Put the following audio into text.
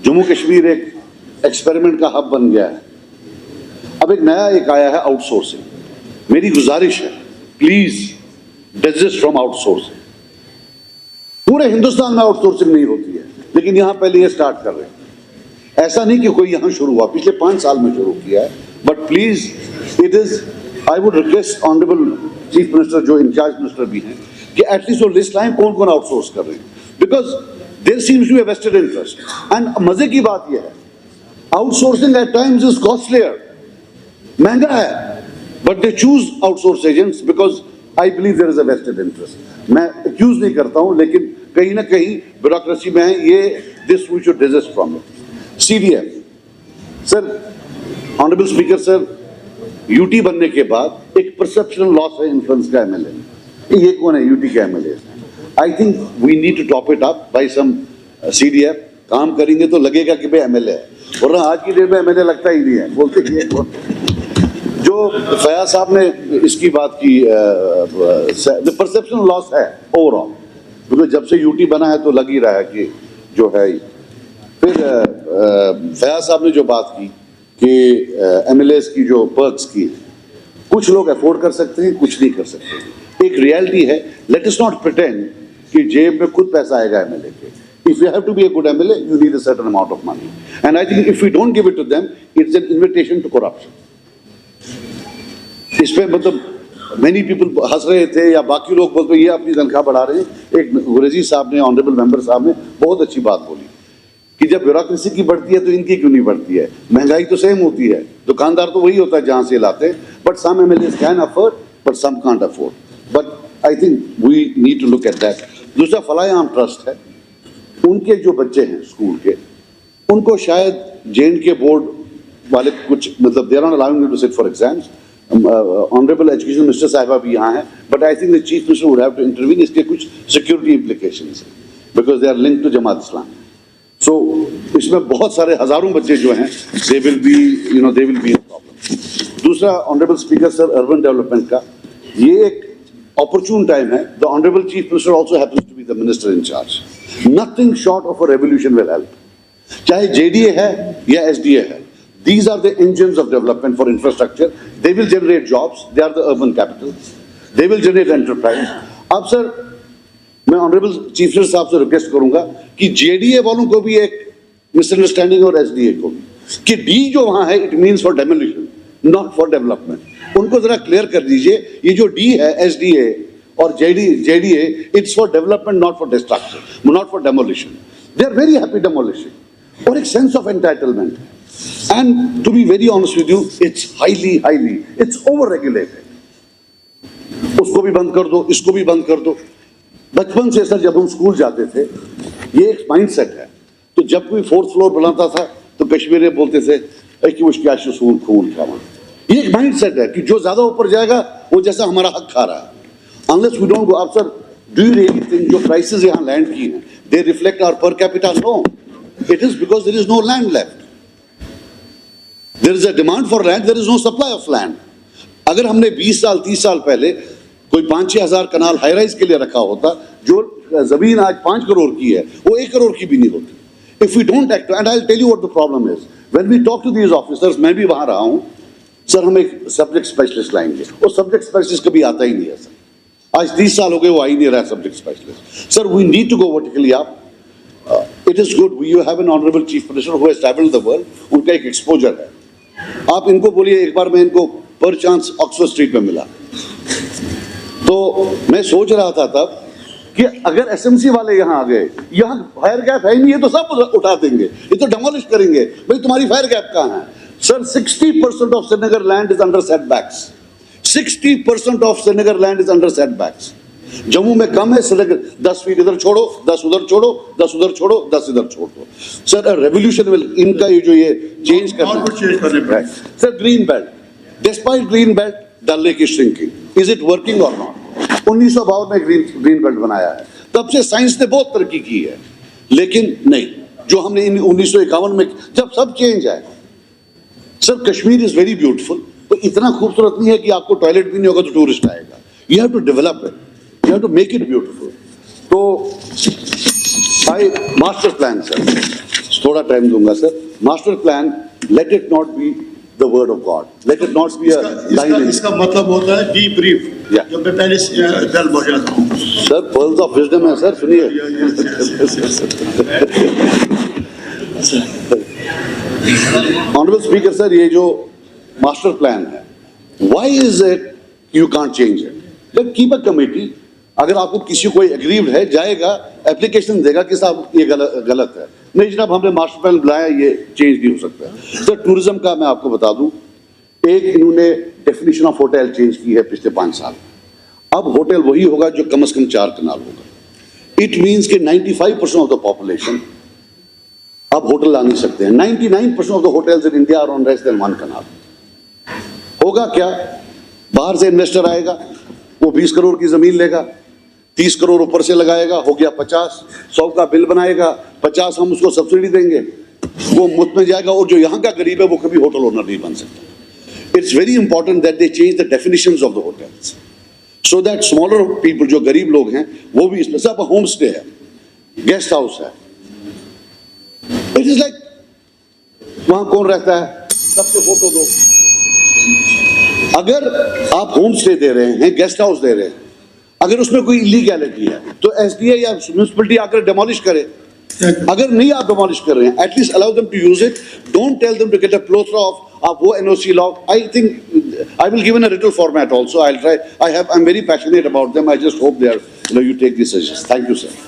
जम्मू कश्मीर एक एक्सपेरिमेंट का हब बन गया है। अब एक नया आया है आउटसोर्सिंग। मेरी गुजारिश है, प्लीज डिजिस्ट फ्रॉम आउटसोर्सिंग। पूरे हिंदुस्तान में आउटसोर्सिंग नहीं होती है, लेकिन यहां पहले ये स्टार्ट कर रहे हैं। ऐसा नहीं कि कोई यहां शुरू हुआ, पिछले 5 साल में शुरू किया है। But please it is, I would request honourable chief minister, जो इंचार्ज मिनिस्टर भी हैं, कि एटलीस्ट वो लिस्ट लाएं कौन कौन आउटसोर्स कर रहे हैं, because there seems to be a vested interest. And मजे की बात यह है, outsourcing at times is costlier, महंगा है, but they choose outsource agents because I believe there is a vested interest. मैं एक्यूज नहीं करता हूं, लेकिन कहीं ना कहीं ब्यूरोक्रेसी में है ये, this we should desist from it. CDF sir, honourable speaker sir, UT बनने के बाद एक परसेप्शनल लॉस है इन्फ्लुएंस का एमएलए। ये कौन है यूटी के MLA? I think we need to top it up by some CDF. काम करेंगे तो लगेगा कि भाई एमएलए है, वरना आज की डेट में एमएलए लगता ही नहीं है, बोलते ही है। जो फयाज साहब ने इसकी बात की, परसेप्शनल लॉस है ओवरऑल, क्योंकि जब से यूटी बना है तो लग ही रहा है कि जो है। फिर फयाज साहब ने जो बात की कि एमएलएस की जो पर्क्स की, कुछ लोग अफोर्ड कर सकते हैं, कुछ नहीं कर सकते। एक रियलिटी है, लेट अस नॉट प्रिटेंड कि जेब में खुद पैसा आएगा एमएलए के। If you have to be a good MLA, you need a certain amount of money. And I think if we don't give it to them, it's an invitation to corruption. इस पे मतलब many people हंस रहे थे या बाकी लोग बोलते ये अपनी तनख्वाह बढ़ा रहे हैं। एक गुरेजी साहब ने, ऑनरेबल मेंबर साहब ने बहुत अच्छी बात बोली कि जब ब्यूरोक्रेसी की बढ़ती है तो इनकी क्यों नहीं बढ़ती है? महंगाई तो सेम होती है, दुकानदार तो वही होता है जहां से लाते हैं, but some MLAs can afford, but some can't afford. But I think we need to look at that. दूसरा फलाह-ए-आम ट्रस्ट है, उनके जो बच्चे हैं स्कूल के, उनको शायद जे.एंड.के बोर्ड वाले कुछ मतलब they are not allowing them to sit for exams. Honourable education minister साहिबा भी यहाँ हैं, but I think the chief minister would have to intervene. इसके कुछ सिक्योरिटी इम्प्लीकेशंस हैं, because they are linked to Jamaat Islam. So इसमें बहुत सारे हजारों बच्चे जो हैं, they will be in problem. दूसरा, honourable speaker sir, urban development का ये एक opportune time hai. The honorable chief minister also happens to be the minister in charge. Nothing short of a revolution will help. चाहे JDA है या SDA है, these are the engines of development for infrastructure. They will generate jobs. They are the urban capital. They will generate enterprise. अब sir, मैं honorable chief minister साहब से request करूंगा कि JDA वालों को भी एक misunderstanding और SDA को भी, कि D जो वहां है, it means for demolition, not for development. उनको जरा क्लियर कर दीजिए, ये जो डी है एसडीए और JDA, it's for development, not for destruction, not for demolition. They are very happy demolishing, और एक sense of entitlement. And to be very honest with you, it's highly it's over regulated. उसको भी बंद कर दो, इसको भी बंद कर दो। बचपन से सर, जब हम स्कूल जाते थे, ये एक माइंड सेट है। तो जब कोई 4th फ्लोर बनाता था तो कश्मीरी बोलते थे कि उसके खून खून खावा। ये एक माइंड सेट है कि जो ज्यादा ऊपर जाएगा वो जैसा हमारा हक खा रहा है। Unless we don't go up sir, do you really think जो प्राइसेस यहाँ लैंड की हैं, they reflect our per capita? No, it is because there is no land left. There is a demand for land, there is no supply of land. अगर हमने 20 साल 30 साल पहले कोई 5-6 हजार कनाल हाई राइज के लिए रखा होता, जो जमीन आज 5 करोड़ की है वो 1 करोड़ की भी नहीं होती। If we don't act, and I will tell you what the problem is, when we talk to these officers, मैं भी वहां रहा हूं सर, हम एक सब्जेक्ट स्पेशलिस्ट लाएंगे, वो सब्जेक्ट स्पेशलिस्ट कभी आता ही नहीं है सर। आज 30 साल हो गए वो आ ही नहीं रहा है subject specialist. Sir, we need to go vertically up. It is good, you have an honourable chief minister who has travelled the world, उनका एक एक्सपोजर है। आप इनको बोलिए, एक बार मैं इनको पर चांस ऑक्सफोर्ड स्ट्रीट में मिला, तो मैं सोच रहा था तब कि अगर एसएमसी वाले यहाँ आ गए, यहाँ फायर गैप है ही नहीं है तो सब उठा देंगे, ये तो डेमोलिश करेंगे। भाई तुम्हारी फायर गैप कहाँ है? Sir, 60% of Srinagar land is under setbacks. 60% of Srinagar land is under setbacks. Jammu में कम है, श्रीनगर 10 फीट इधर छोड़ो, 10 उधर छोड़ो, 10 उधर छोड़ो, 10 इधर छोड़ दो। सर, रेवोल्यूशन विल, इनका ये जो ये चेंज करना है। Sir, green belt, despite green belt, Dal Lake की shrinking, is it working or not? 1952 में ग्रीन बेल्ट बनाया है, तब से साइंस ने बहुत तरक्की की है, लेकिन नहीं, जो हमने 1951 में, जब सब चेंज है। Sir, Kashmir is very beautiful, तो इतना खूबसूरत नहीं है कि आपको टॉयलेट भी नहीं होगा तो टूरिस्ट आएगा। You have to develop it, you have to make it beautiful. तो मास्टर प्लान सर, थोड़ा टाइम दूंगा sir. Master plan, let it not be the word of God, let it not be a line. इसका मतलब होता है B brief. Yeah. जब मैं पहले बेल बजाता हूँ. सर पर्ल्स ऑफ विजडम है सर, सुनिए. ऑनरेबल स्पीकर सर, ये जो मास्टर प्लान है, why is it you can't change it? Let keep a committee. अगर आपको किसी कोई एग्रीव्ड है, जाएगा एप्लीकेशन देगा कि साहब ये गलत है. नहीं जनाब, हमने मास्टर प्लान बनाया, ये चेंज नहीं हो सकता. सर टूरिज्म का मैं आपको बता दूं, एक इन्होंने डेफिनेशन ऑफ होटल चेंज की है पिछले 5 साल. अब होटल वही होगा जो कम से कम 4 कनाल होगा. इट मीन्स कि 95% ऑफ द पॉपुलेशन अब होटल ला नहीं सकते हैं. 99% of the hotels in India are on less than 1 kanal. होगा क्या? बाहर से इन्वेस्टर आएगा, वो 20 करोड़ की जमीन लेगा, 30 करोड़ ऊपर से लगाएगा, हो गया 50. 100 का बिल बनाएगा, 50 हम उसको सब्सिडी देंगे, वो मुफ्त में जाएगा. और जो यहाँ का गरीब है वो कभी होटल ओनर नहीं बन सकता. It's very important that they change the definitions of the hotels so that smaller people, जो गरीब लोग हैं, वो भी इसमें. सब होम स्टे है, गेस्ट हाउस है. इट इज लाइक वहां कौन रहता है, सबके फोटो दो. अगर आप होम स्टे दे रहे हैं, गेस्ट हाउस दे रहे हैं, अगर उसमें कोई इलीगैलिटी है तो एसडीए या म्युनिसिपैलिटी आकर डिमोलिश करे. अगर नहीं आप डिमोलिश कर रहे हैं, at least allow them to use it. Don't tell them to get a plethora of आप वो NOC law. I think I will give in a written format also. I will try. I am very passionate about them. I just hope they are, you take this suggestion. Thank you sir.